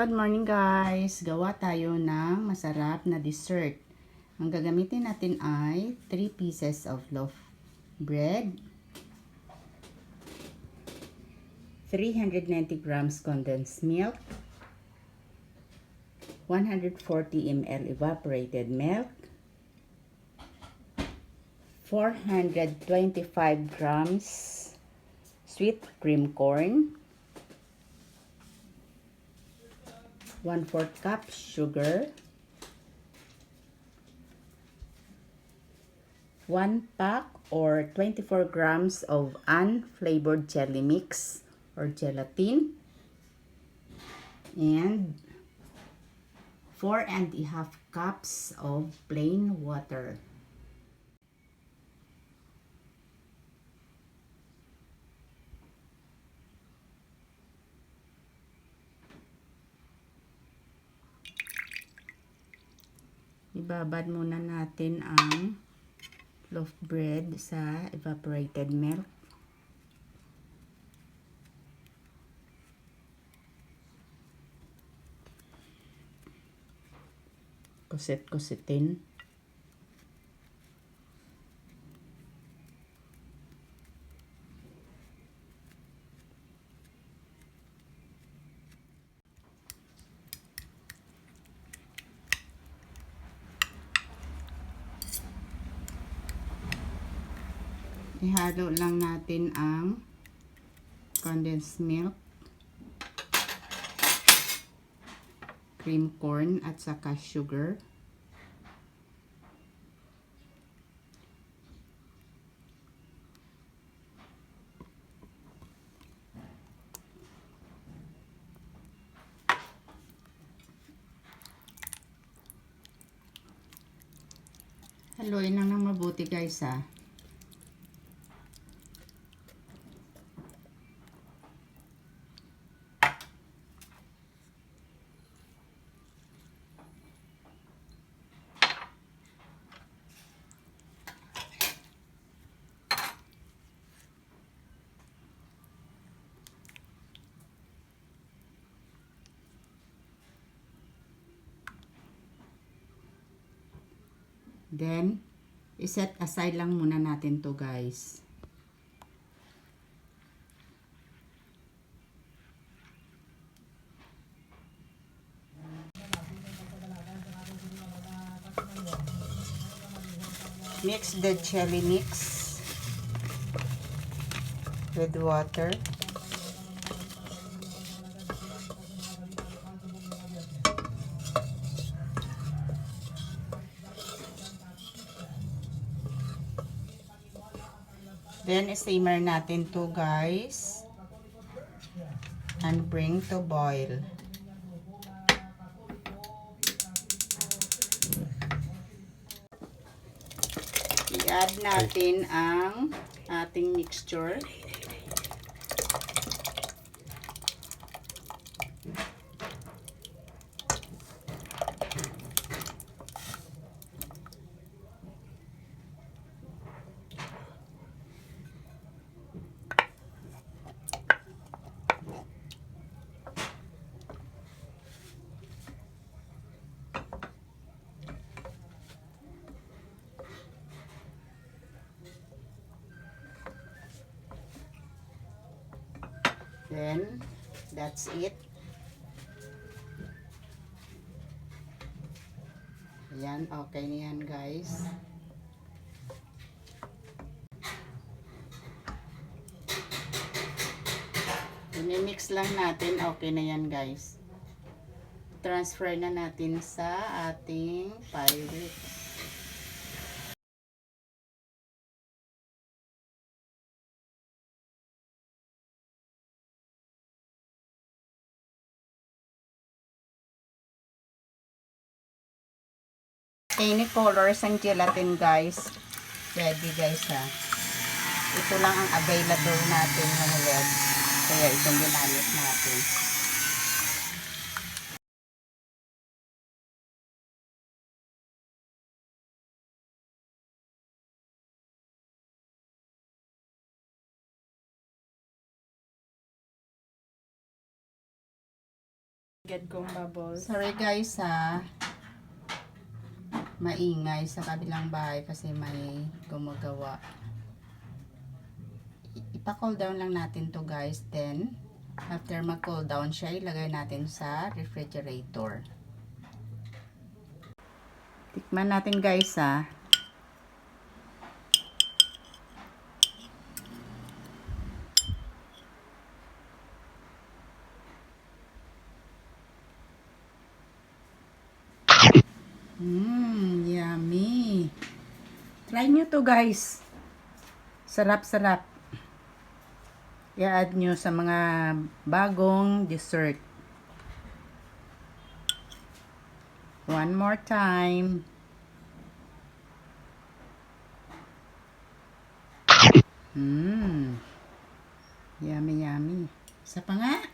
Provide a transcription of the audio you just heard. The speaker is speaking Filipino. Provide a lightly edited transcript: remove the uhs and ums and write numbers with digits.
Good morning guys! Gawa tayo ng masarap na dessert. Ang gagamitin natin ay 3 pieces of loaf bread, 390 grams condensed milk, 140 ml evaporated milk, 425 grams sweet cream corn, 1/4 cup sugar, 1 pack or 24 grams of unflavored jelly mix or gelatin, and 4.5 cups of plain water. Ibabad muna natin ang loaf bread sa evaporated milk. Kusit-kusitin. Ihalo lang natin ang condensed milk, cream corn at saka sugar. Haluin lang ng mabuti guys ha. Then, iset aside lang muna natin to guys. Mix the jelly mix with water. Then, simmer natin to guys and bring to boil. I-add natin ang ating mixture. Then, that's it. Ayan, okay na yan guys. I-mix lang natin, okay na yan guys. Transfer na natin sa ating Pyrex. Any colors ang gelatin guys. Ready guys ha. Ito lang ang available natin ng red. Kaya itong ginamit natin. get kong bubbles. Sorry guys ha. Maingay sa kabilang bahay kasi may gumagawa. Ipa-cool down lang natin to guys. Then, after mag-cool down siya, ilagay natin sa refrigerator. Tikman natin guys ha. Yummy. Try nyo to guys. Sarap-sarap. I-add nyo sa mga bagong dessert. One more time. Yummy, yummy. Isa pa nga.